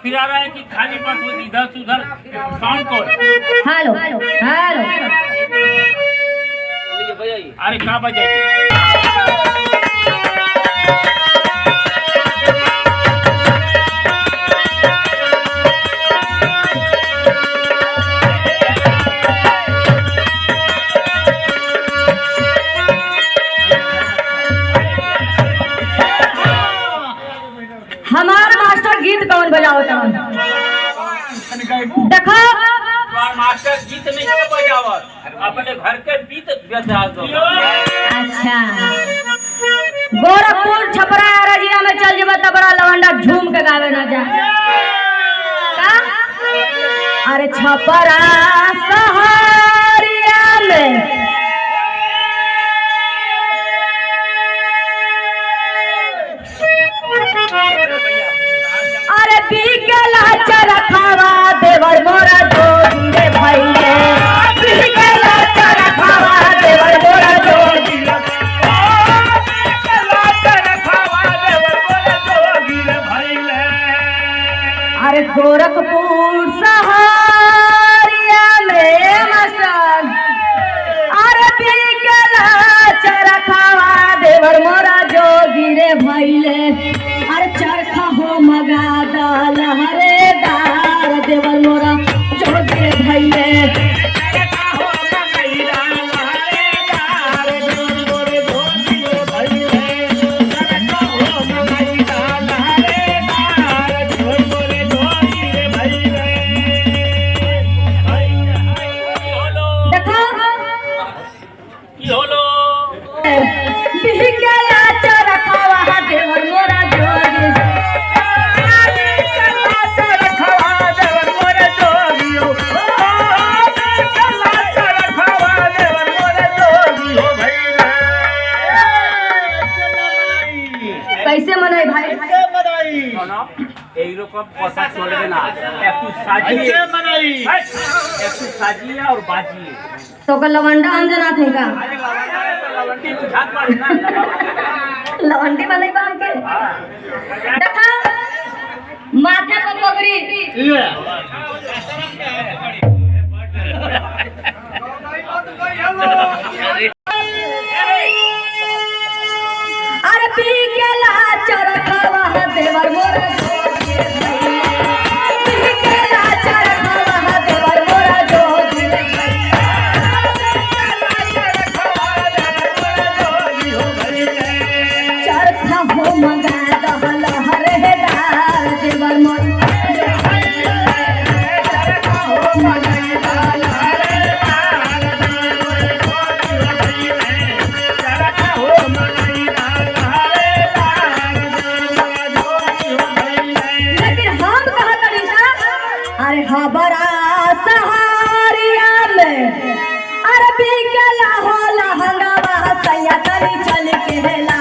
फिरा रहा है कि खाली बस वो इधर से उधर साउंड को। हेलो हेलो अरे कहाँ बजाइए? हमारा मास्टर गीत कौन बजावता देखो मास्टर गीत नहीं बजावत, अपने घर के गीत बजा दो। अच्छा गोरखपुर छपरा रजिया में चल जब तब बड़ा लवंडा झूम के गावे ना जा का? अरे छपरा सहरिया में अरे बिगला चरखावा देवर मोरा जोगी रे भैले बिगला चरखावा देवर मोरा जोगी अरे गोरखपुर सहरिया में मास्टर अरे बिगला चरखावा देवर मोरा जोगी रे भैले अरे चरखा हो मगा डाल हरे दार देवर मोरा जोगी रे भैले कैसे मनाई भाई? साजिए और बाजिए तो का लवंडा हम जना थे का लवंडी वाले बांध के देखा माथे पर पगड़ी अरे पी के ला चरखावा देवर मोरा जोगी रे पी के ला चरखावा देवर मोरा जोगी रे चरखा हो मगा दहल हरे दार देवर मोरा चरखा हो मगा दहल हरे अरे हबरा सहारिया में अरे बिगला हो लहंगा सैया करी चल के ला